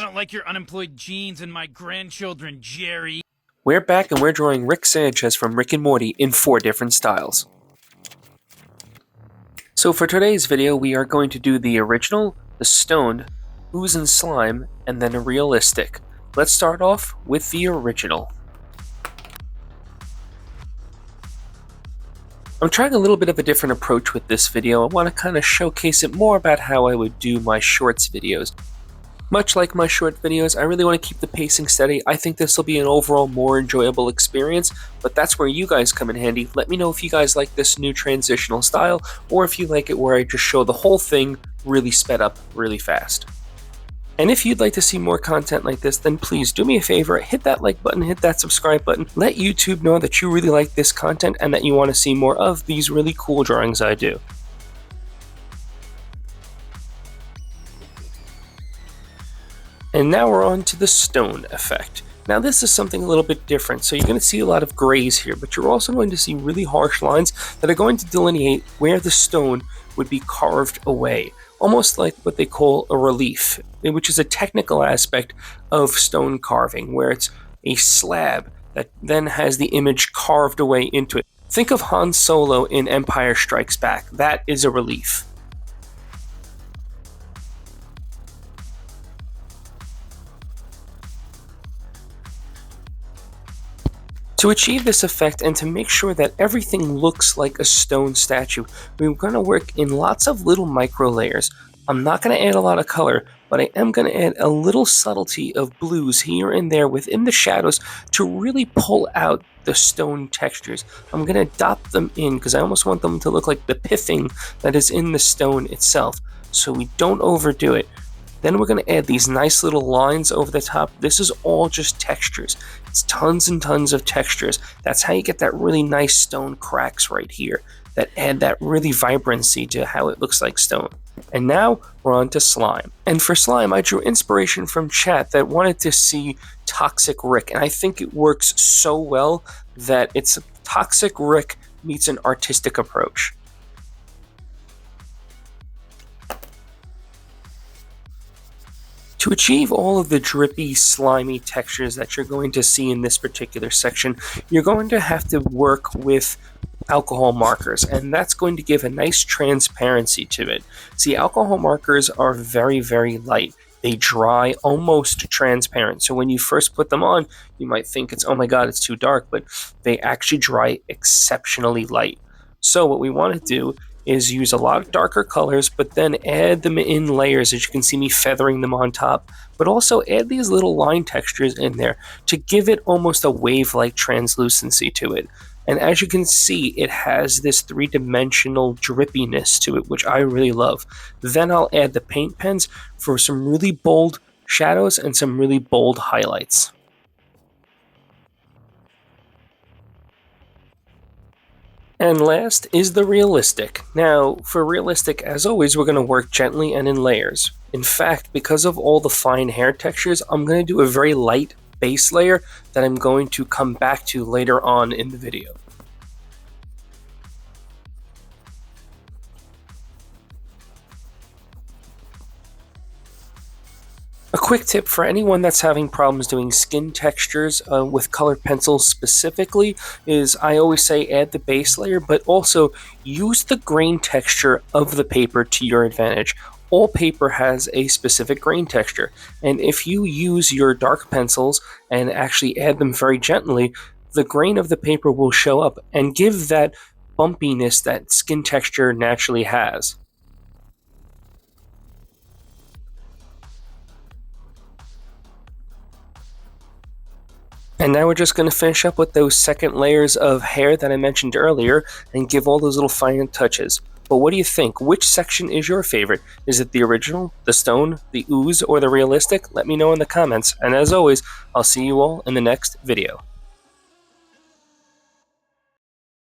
don't like your unemployed genes and my grandchildren, Jerry. We're back and we're drawing Rick Sanchez from Rick and Morty in 4 different styles. So for today's video, we are going to do the original, the stoned, ooze and slime, and then a realistic. Let's start off with the original. I'm trying a little bit of a different approach with this video. I want to kind of showcase it more about how I would do my shorts videos. Much like my short videos, I really want to keep the pacing steady. I think this will be an overall more enjoyable experience, but that's where you guys come in handy. Let me know if you guys like this new transitional style, or if you like it where I just show the whole thing really sped up really fast. And if you'd like to see more content like this, then please do me a favor, hit that like button, hit that subscribe button, let YouTube know that you really like this content and that you want to see more of these really cool drawings I do. And now we're on to the stone effect. Now this is something a little bit different, so you're going to see a lot of grays here, but you're also going to see really harsh lines that are going to delineate where the stone would be carved away. Almost like what they call a relief, which is a technical aspect of stone carving, where it's a slab that then has the image carved away into it. Think of Han Solo in Empire Strikes Back. That is a relief. To achieve this effect and to make sure that everything looks like a stone statue, we're going to work in lots of little micro layers. I'm not going to add a lot of color, but I am going to add a little subtlety of blues here and there within the shadows to really pull out the stone textures. I'm going to dot them in because I almost want them to look like the pithing that is in the stone itself, so we don't overdo it. Then we're going to add these nice little lines over the top. This is all just textures. It's tons and tons of textures. That's how you get that really nice stone cracks right here that add that really vibrancy to how it looks like stone. And now we're on to slime. And for slime, I drew inspiration from chat that wanted to see Toxic Rick. And I think it works so well that it's Toxic Rick meets an artistic approach. To achieve all of the drippy, slimy textures that you're going to see in this particular section, you're going to have to work with alcohol markers, and that's going to give a nice transparency to it. See, alcohol markers are very, very light. They dry almost transparent, so when you first put them on, you might think it's, oh my god, it's too dark, but they actually dry exceptionally light. So what we want to do is use a lot of darker colors, but then add them in layers, as you can see me feathering them on top, but also add these little line textures in there to give it almost a wave-like translucency to it. And as you can see, it has this 3-dimensional drippiness to it, which I really love. Then I'll add the paint pens for some really bold shadows and some really bold highlights. And last is the realistic. Now, for realistic, as always, we're going to work gently and in layers. In fact, because of all the fine hair textures, I'm going to do a very light base layer that I'm going to come back to later on in the video. A quick tip for anyone that's having problems doing skin textures with colored pencils specifically is I always say add the base layer, but also use the grain texture of the paper to your advantage. All paper has a specific grain texture, and if you use your dark pencils and actually add them very gently, the grain of the paper will show up and give that bumpiness that skin texture naturally has. And now we're just going to finish up with those second layers of hair that I mentioned earlier and give all those little fine touches. But what do you think? Which section is your favorite? Is it the original, the stone, the ooze, or the realistic? Let me know in the comments. And as always, I'll see you all in the next video.